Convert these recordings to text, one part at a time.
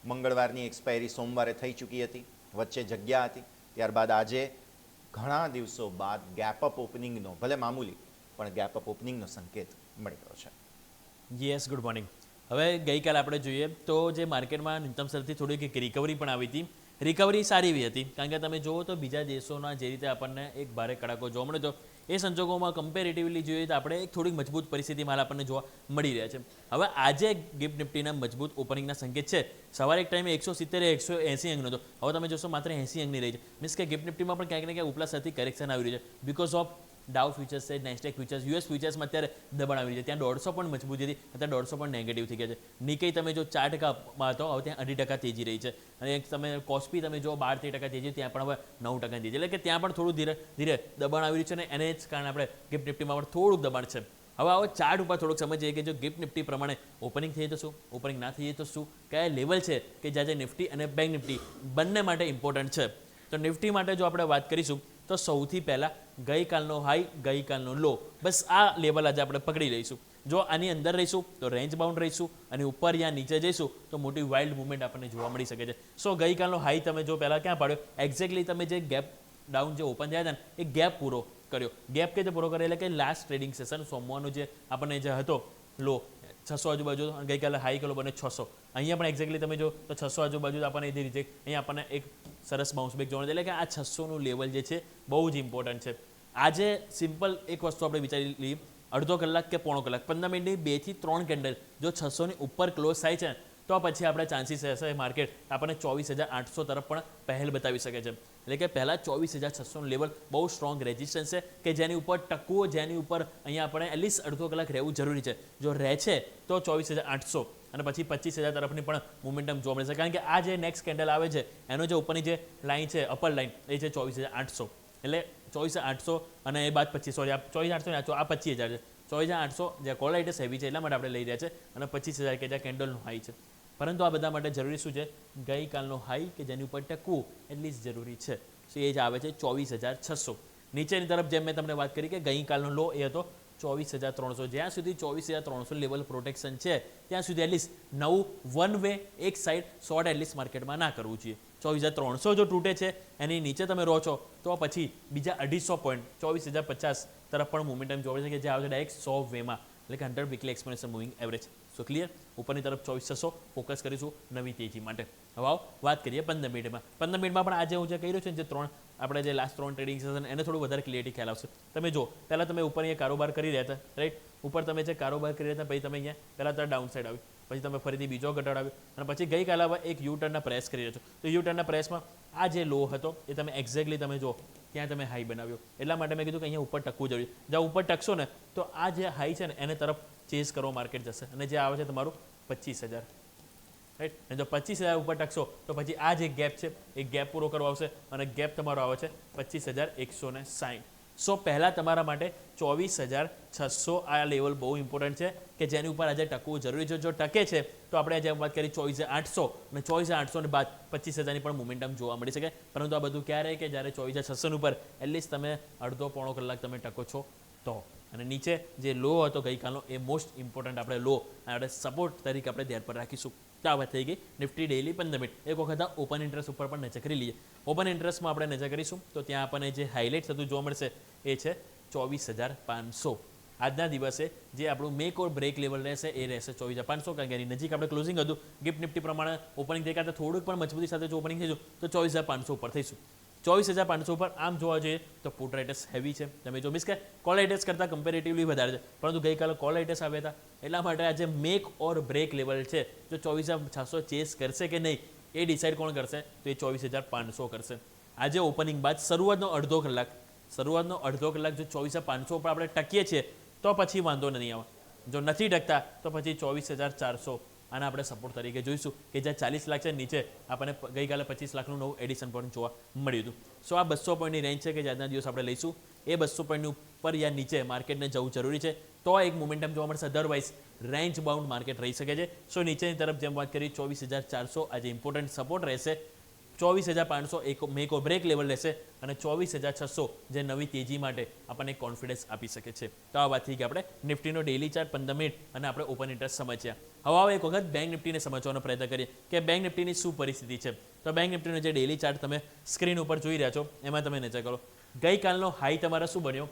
મંગળવારની expiry સોમવારે થઈ ચૂકી હતી, વચ્ચે જગ્યા હતી. ત્યારબાદ આજે ઘણા દિવસો બાદ ગેપઅપ ઓપનિંગનો, ભલે મામૂલી પણ ગેપઅપ ઓપનિંગનો સંકેત મળી રહ્યો છે. Yes, good morning. હવે ગઈકાલે આપણે જોઈએ તો જે માર્કેટમાં ન્યૂનતમ સ્તરથી થોડીક એક રિકવરી પણ આવી હતી. રિકવરી સારી એવી હતી, કારણ કે તમે જુઓ તો બીજા દેશોના જે રીતે આપણને એક ભારે કડાકો જોવા મળ્યો હતો, એ સંજોગોમાં કમ્પેરેટિવલી જોઈએ તો આપણે એક થોડીક મજબૂત પરિસ્થિતિમાં આપણને જોવા મળી રહ્યા છે. હવે આજે ગિફ્ટ નિફ્ટીના મજબૂત ઓપનિંગના સંકેત છે. સવારે એક ટાઈમે 170 180 અંકનો હતો, હવે તમે જોશો માત્ર 80 અંકની રહી છે. મીન્સ કે ગિફ્ટ નિફ્ટીમાં પણ ક્યાંક ને ક્યાંક ઉપલા સ્તરથી કરેક્શન આવી રહ્યું છે બીકોઝ ઓફ ડાઉ ફ્યુચર્સ છે, નેસ્ટેક ફ્યુચર્સ, યુએસ ફ્યુચર્સમાં અત્યારે દબાણ આવી રહ્યું છે. ત્યાં 150 પણ મજબૂત હતી, અત્યારે 150 પણ નેગેટિવ થઈ ગયા છે. નિકઈ તમે જો 4%માં હતો, હવે ત્યાં 2.5% તેજી રહી છે. અને તમે કોસ્પી તમે જો 12-13% તેજી, ત્યાં પણ હવે 9% તેજી, એટલે કે ત્યાં પણ થોડું ધીરે ધીરે દબાણ આવી રહ્યું છે. અને એને જ કારણે આપણે ગિફ્ટ નિફ્ટીમાં પણ થોડુંક દબાણ છે. હવે આવો ચાર્ટ ઉપર થોડુંક સમજીએ કે જો ગિફ્ટ નિફ્ટી પ્રમાણે ઓપનિંગ થઈ તો શું, ઓપનિંગ ના થઈ તો શું, કયા લેવલ છે કે જ્યાં નિફ્ટી અને બેંક નિફ્ટી બંને માટે ઇમ્પોર્ટન્ટ છે. તો નિફ્ટી માટે જો આપણે વાત કરીશું તો સૌથી પહેલાં ગઈકાલનો હાઈ, ગઈકાલનો લો, બસ આ લેવલ આજે આપણે પકડી લઈશું. જો આની અંદર રહીશું તો રેન્જ બાઉન્ડ રહીશું, અને ઉપર યા નીચે જઈશું તો મોટી વાઇલ્ડ મુવમેન્ટ આપણને જોવા મળી શકે છે. સો ગઈકાલનો હાઈ તમે જો પહેલાં ક્યાં પાડ્યો, એક્ઝેક્ટલી તમે જે ગેપ ડાઉન જે ઓપન થયા હતા ને એ ગેપ પૂરો કર્યો. ગેપ કે જે પૂરો કર્યો એટલે કે લાસ્ટ ટ્રેડિંગ સેશન સોમવારનો જે આપણને જે હતો લો 600 આજુબાજુ, અને ગઈકાલે હાઈ કલો બને 600. અહીંયા પણ એક્ઝેક્ટલી તમે જો તો 600 આજુબાજુ આપણને એ રીતે અહીંયા આપણને એક સરસ બાઉન્સ બેક જોવા મળે. એટલે કે આ 600નું લેવલ જે છે બહુ જ ઇમ્પોર્ટન્ટ છે. આજે સિમ્પલ એક વસ્તુ આપણે વિચારી લઈએ, અડધો કલાક કે પોણો કલાક 15 મિનિટની 2 થી 3 કેન્ડલ જો 600ની ઉપર ક્લોઝ થાય છે તો પછી આપણે ચાન્સીસ હશે માર્કેટ આપણને 24,800 તરફ પણ પહેલ બતાવી શકે છે. એટલે કે પહેલાં 24,600નું લેવલ બહુ સ્ટ્રોંગ રેઝિસ્ટન્સ છે કે જેની ઉપર ટકવું, જેની ઉપર અહીંયા આપણે એટલીસ્ટ અડધો કલાક રહેવું જરૂરી છે. જો રહે છે તો 24,800 અને પછી 25,000 તરફની પણ મોમેન્ટમ જોવા મળશે. કારણ કે આ જે નેક્સ્ટ કેન્ડલ આવે છે એનો જે ઉપરની જે લાઇન છે, અપર લાઇન, એ છે 24,800. એટલે 24,800 અને એ બાદ 25, સોરી, આ 24,800 આ 25,000 છે. 24,800 જે કોલાઇટસ હેવી છે એટલા માટે આપણે લઈ રહ્યા છે, અને 25,000 કે જ્યાં કેન્ડલનો હાઈ છે. પરંતુ આ બધા માટે જરૂરી શું છે, ગઈકાલનો હાઈ કે જેની ઉપર ટકવું એટલીસ્ટ જરૂરી છે. સો એ જ આવે છે 24,600. નીચેની તરફ જેમ મેં તમને વાત કરી કે ગઈકાલનો લો એ હતો 24,300. જ્યાં સુધી 24,300 લેવલ પ્રોટેક્શન છે ત્યાં સુધી એટલીસ્ટ નવું વન વે એક સાઈડ શોર્ટ એટલીસ્ટ માર્કેટમાં ના કરવું જોઈએ. 24,300 જો તૂટે છે એની નીચે તમે રહો છો તો પછી બીજા 250 પોઈન્ટ 24,050 તરફ પણ મોમેન્ટમ જોવા છે કે જે આવે છે ડાયરેક્ટ 100 વેમાં, એટલે કે 100 વીકલી એક્સપોનેન્શિયલ મૂવિંગ એવરેજ. સો ક્લિયર, ઉપરની તરફ 24,600 ફોકસ કરીશું નવી તેજી માટે. હવે આવો વાત કરીએ 15 મિનિટમાં. 15 મિનિટમાં પણ આજે હું જે કહી રહ્યો છું જે આપણે જે લાસ્ટ 3 ટ્રેડિંગ સેશન એને થોડું વધારે ક્લિયરિટી ખ્યાલ આવશે. તમે જો પહેલાં તમે ઉપર અહીંયા કારોબાર કરી રહ્યા હતા, રાઈટ, ઉપર તમે જે કારોબાર કરી રહ્યા હતા પછી તમે અહીંયા પહેલાં તો ડાઉન સાઈડ આવી, પછી તમે ફરીથી બીજો ઘટાડો આવ્યો, અને પછી ગઈકાલે એક યુ ટર્નના પ્રેસ કરી રહ્યા છો. તો યુ ટર્નના પ્રેસમાં આ જે લો હતો એ તમે એક્ઝેક્ટલી તમે જો ત્યાં તમે હાઈ બનાવ્યો. એટલા માટે મેં કીધું કે અહીંયા ઉપર ટકવું જરૂરી. જ્યાં ઉપર ટકશો ને તો આ જે હાઈ છે ને એને તરફ ચેઝ કરવા માર્કેટ જશે, અને જે આવે છે તમારું 25,000, રાઈટ. અને જો 25,000 ઉપર ટકશો તો પછી આ જે ગેપ છે એ ગેપ પૂરો કરવા આવશે, અને ગેપ તમારો આવે છે 25,160. સો પહેલાં તમારા માટે 24,600 આ લેવલ બહુ ઇમ્પોર્ટન્ટ છે કે જેની ઉપર આજે ટકવું જરૂરી છે. જો ટકે છે તો આપણે આજે વાત કરી 24,800, અને 24,800 ને બાદ 25,000ની પણ મોમેન્ટમ જોવા મળી શકે. પરંતુ આ બધું ક્યારે કે જ્યારે 24,600 ઉપર એટલીસ્ટ તમે અડધો પોણો કલાક તમે ટકો છો તો. અને નીચે જે લો હતો ગઈકાલનો એ મોસ્ટ ઇમ્પોર્ટન્ટ આપણે લો આપણે સપોર્ટ તરીકે આપણે ધ્યાન પર રાખીશું. તો આ વાત થઈ ગઈ નિફ્ટી ડેઇલી 15 મિનિટ. એક વખત ઓપન ઇન્ટરેસ્ટ ઉપર પણ નજર કરી લઈએ. ઓપન ઇન્ટરેસ્ટમાં આપણે નજર કરીશું તો ત્યાં આપણને જે હાઇલાઇટ થતું જોવા મળશે એ છે 24,500. આજના દિવસે જે આપણું મેક ઓર બ્રેક લેવલ રહેશે એ રહેશે 24,500, કારણ કે એની નજીક આપણે ક્લોઝિંગ હતું. ગિફ્ટ નિફ્ટી પ્રમાણે ઓપનિંગ થઈ ગયા થોડુંક પણ મજબૂતી સાથે જો ઓપનિંગ થઈશું તો 24,500 ઉપર થઈશું. 24,500 ઉપર આમ જોવા જોઈએ તો પુટ રાઇટર્સ હેવી છે. તમે જો મીન્સ કે કોલ રાઇટર્સ કરતાં કમ્પેરેટિવલી વધારે છે, પરંતુ ગઈકાલે કોલ રાઇટર્સ આવ્યા હતા. એટલા માટે આજે મેક ઓર બ્રેક લેવલ છે. જો 24,600 ચેસ કરશે કે નહીં એ ડિસાઇડ કોણ કરશે, તો એ 24,500 કરશે. આજે ઓપનિંગ બાદ શરૂઆતનો અડધો કલાક જો 24,500 ઉપર આપણે ટકીએ છીએ તો પછી વાંધો નહીં આવે. જો નથી ટકતા તો પછી 24,400 આને આપણે સપોર્ટ તરીકે જોઈશું કે જ્યાં 40 લાખ છે નીચે આપણને ગઈકાલે 25 લાખનું નવું એડિશન પોઈન્ટ જોવા મળ્યું હતું. સો આ 200 પોઈન્ટની રેન્જ છે કે જે આજના દિવસ આપણે લઈશું. એ 200 પોઈન્ટની ઉપર યા નીચે માર્કેટને જવું જરૂરી છે તો એક મોમેન્ટમ જોવા મળશે, અધરવાઇઝ રેન્જ બાઉન્ડ માર્કેટ રહી શકે છે. સો નીચેની તરફ જેમ વાત કરી 24,400 આજે ઇમ્પોર્ટન્ટ સપોર્ટ રહેશે. 24,500 એક મેક ઓર બ્રેક લેવલ રહેશે અને 24,600 જે નવી તેજી માટે આપણને કોન્ફિડન્સ આપી શકે છે. તો આ વાત થઈ કે આપણે નિફ્ટીનો ડેલી ચાર્ટ 15 મિનિટ અને આપણે ઓપન ઇન્ટરેસ્ટ સમજ્યા. હવે એક વખત બેંક નિફ્ટીને સમજવાનો પ્રયત્ન કરીએ કે બેંક નિફ્ટીની શું પરિસ્થિતિ છે. તો બેંક નિફ્ટીનો જે ડેલી ચાર્ટ તમે સ્ક્રીન ઉપર જોઈ રહ્યા છો એમાં તમે નજર કરો. ગઈકાલનો હાઈ તમારો શું બન્યો?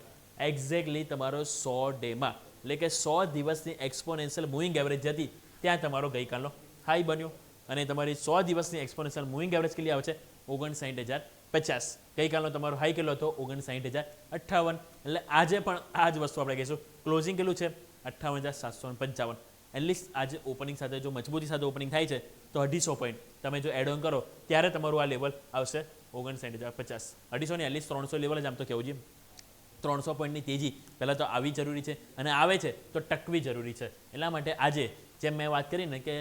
એક્ઝેક્ટલી તમારો 100 ડેમાં એટલે કે 100 દિવસની એક્સપોનેન્શિયલ મૂવિંગ એવરેજ હતી ત્યાં તમારો ગઈકાલનો હાઈ બન્યો અને તમારી 100 દિવસની એક્સપોનેન્શિયલ મૂવિંગ એવરેજ કેટલી આવે છે? 59,050. ગઈકાલનો તમારો હાઈ કેટલો હતો? 59,058. એટલે આજે પણ આ જ વસ્તુ આપણે કહીશું. ક્લોઝિંગ કેટલું છે? 58,755. એટલીસ્ટ આજે ઓપનિંગ સાથે જો મજબૂતી સાથે ઓપનિંગ થાય છે તો 250 પોઈન્ટ તમે જો એડ ઓન કરો ત્યારે તમારું આ લેવલ આવશે 59,050. 250 ની એટલીસ્ટ 300 લેવલ જ આમ તો કહેવું જોઈએ. 300 પોઈન્ટની તેજી પહેલાં તો આવી જરૂરી છે અને આવે છે તો ટકવી જરૂરી છે. એટલા માટે આજે જેમ મેં વાત કરી ને કે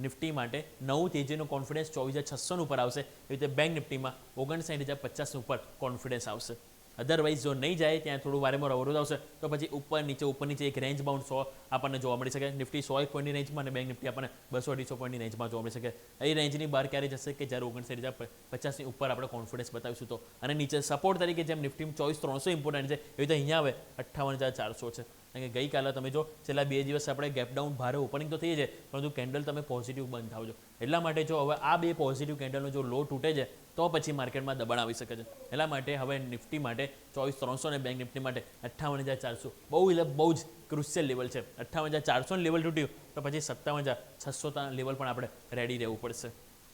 નિફ્ટી માટે નવું તેજીનો કોન્ફિડન્સ 24,600 ઉપર આવશે એવી રીતે બેંક નિફ્ટીમાં 59,050 ઉપર કોન્ફિડન્સ આવશે. અધરવાઇઝ જો નહીં જાય ત્યાં થોડું વારેમાં અવરોધ આવશે તો પછી ઉપર નીચે એક રેન્જ બાઉન્ડ 100 આપણને જોવા મળી શકે. નિફ્ટી 100 પોઈન્ટની રેન્જમાં અને બેંક નિફ્ટી આપણને 200-250 પોઈન્ટની રેન્જમાં જોવા મળી શકે. એ રેન્જની બહાર ક્યારે જશે કે જ્યારે 59,050ની ઉપર આપણે કોન્ફિડન્સ બતાવીશું તો. અને નીચે સપોર્ટ તરીકે જેમ નિફ્ટી 24,300 ઇમ્પોર્ટન્ટ છે એવી રીતે અહીંયા આવે 58,400 છે. કારણ કે ગઈકાલે તમે જો છેલ્લા 2 દિવસ આપણે ગેપ ડાઉન ભારે ઓપનિંગ તો થઈ છે પરંતુ કેન્ડલ તમે પોઝિટિવ બંધ થાવ છો. એટલા માટે જો હવે આ 2 પોઝિટિવ કેન્ડલનો જો લો તૂટે છે તો પછી માર્કેટમાં દબાણ આવી શકે છે. એટલા માટે હવે નિફ્ટી માટે 24,300 અને બેંક નિફ્ટી માટે 58,400 બહુ જ ક્રુશિયલ લેવલ છે. 58,400 લેવલ તૂટ્યું તો પછી 57,600 લેવલ પણ આપણે રેડી રહેવું પડશે.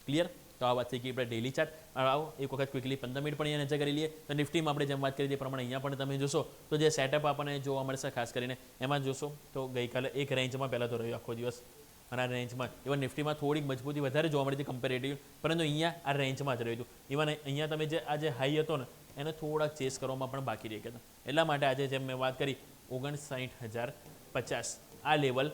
ક્લિયર? તો આ વાત થઈ ગઈ આપણે ડેલી ચાર્ટ. આવો એક વખત ક્વિકલી 15 મિનિટ પણ અહીંયા નજર કરી લઈએ. તો નિફ્ટીમાં આપણે જેમ વાત કરી તે પ્રમાણે અહીંયા પણ તમે જોશો તો જે સેટઅપ આપણને જોવા મળશે ખાસ કરીને એમાં જોશો તો ગઈકાલે એક રેન્જમાં પહેલાં તો રહ્યો આખો દિવસ અને આ રેન્જમાં ઇવન નિફ્ટીમાં થોડીક મજબૂતી વધારે જોવા મળી હતી કમ્પેરેટિવ પરંતુ અહીંયા આ રેન્જમાં જ રહ્યું હતું. ઇવન અહીંયા તમે જે આ જે હાઈ હતો ને એને થોડાક ચેસ કરવામાં પણ બાકી રહી ગયા હતા. એટલા માટે આજે જેમ મેં વાત કરી 59,050 આ લેવલ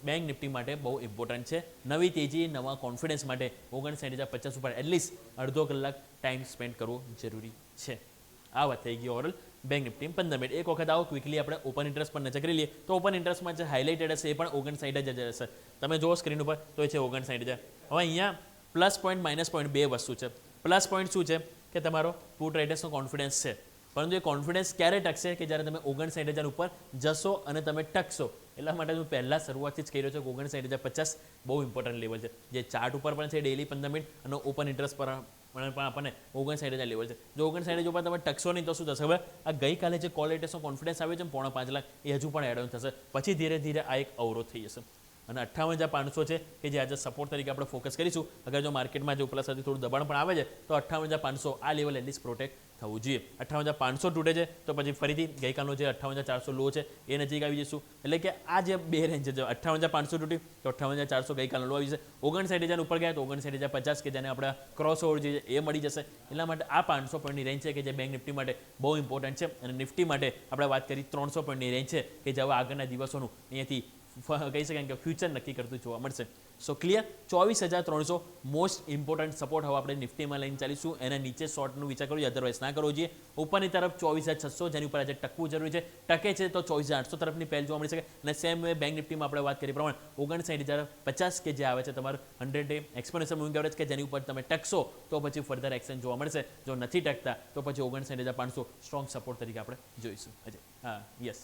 બેંક નિફ્ટી માટે બહુ ઇમ્પોર્ટન્ટ છે. નવી તેજી નવા કોન્ફિડન્સ માટે 59,050 ઉપર એટલીસ્ટ અડધો કલાક ટાઈમ સ્પેન્ડ કરવો જરૂરી છે. આ વાત થઈ ગઈ ઓવરઓલ બેંક નિફ્ટી 15 મિનિટ. એક વખત આવો ક્વિકલી આપણે ઓપન ઇન્ટરેસ્ટ પર નજર કરી લઈએ તો ઓપન ઇન્ટરેસ્ટમાં જે હાઇલાઇટેડ હશે એ પણ 59,000 જ હશે. તમે જુઓ સ્ક્રીન ઉપર તો એ છે 59,000. હવે અહીંયા પ્લસ પોઈન્ટ માઇનસ પોઈન્ટ 2 વસ્તુ છે. પ્લસ પોઈન્ટ શું છે કે તમારો પુટ રાઇટર્સનો કોન્ફિડન્સ છે પરંતુ એ કોન્ફિડન્સ ક્યારે ટકશે કે જ્યારે તમે 59,000 ઉપર જશો અને તમે ટકશો. એટલા માટે હું પહેલાં શરૂઆતથી જ કહી રહ્યો છું કે 59,050 બહુ ઇમ્પોર્ટન્ટ લેવલ છે. જે ચાર્ટ ઉપર પણ છે ડેલી 15 મિનિટ અને ઓપન ઇન્ટરેસ્ટ પર પણ આપણને 59,000 લેવલ છે. જો 59,000 ઉપર તમે ટકશો નહીં તો શું થશે? હવે આ ગઈકાલે જે કોલ રેટેસનો કોન્ફિડન્સ આવ્યો છે 5.5 લાખ એ હજુ પણ એડ ઓન થશે. પછી ધીરે ધીરે આ એક અવરોધ થઈ જશે અને 58,500 છે કે જે આજે સપોર્ટ તરીકે આપણે ફોકસ કરીશું. અગર જો માર્કેટમાં જો ઉપલા સાથે થોડું દબાણ પણ આવે છે તો 58,500 આ લેવલ એટલીસ્ટ પ્રોટેક્ટ થવું જોઈએ. 58,500 તૂટે છે તો પછી ફરીથી ગઈકાલનો જે 58,400 લો છે એ નજીક આવી જઈશું. એટલે કે આ જે બે રેન્જ છે 58,500 તૂટ્યું તો 58,400 ગઈકાલનો લો આવી જશે. 59,000 ઉપર ગયા તો 59,050 કે જેને આપણે ક્રોસ ઓવર જોઈએ એ મળી જશે. એટલા માટે આ 500 પોઈન્ટની રેન્જ છે કે જે બેંક નિફ્ટી માટે બહુ ઇમ્પોર્ટન્ટ છે અને નિફ્ટી માટે આપણે વાત કરી 300 પોઈન્ટની રેન્જ છે કે જે હવે આગળના દિવસોનું અહીંયાથી કહી શકાય કે ફ્યુચર નક્કી કરતું જોવા મળશે. સો ક્લિયર? 24,300 મોસ્ટ ઇમ્પોર્ટન્ટ સપોર્ટ હવે આપણે નિફ્ટીમાં લઈને ચાલીશું. એના નીચે શોર્ટનું વિચાર કરવું અધરવાઇઝ ના કરવો જોઈએ. ઉપરની તરફ 24,600 જેની ઉપર આજે ટકવું જરૂરી છે. ટકે છે તો 24,800 તરફની પહેલ જોવા મળી શકે અને સેમ વે બેંક નિફ્ટીમાં આપણે વાત કરી પ્રમાણે 59,050 કે જે આવે છે તમારું 100 ડે એક્સપોનેન્શિયલ મૂવિંગ એવરેજ કે જેની ઉપર તમે ટકશો તો પછી ફર્ધર એક્શન જોવા મળશે. જો નથી ટકતા તો પછી 59,500 સ્ટ્રોંગ સપોર્ટ તરીકે આપણે જોઈશું. હા યસ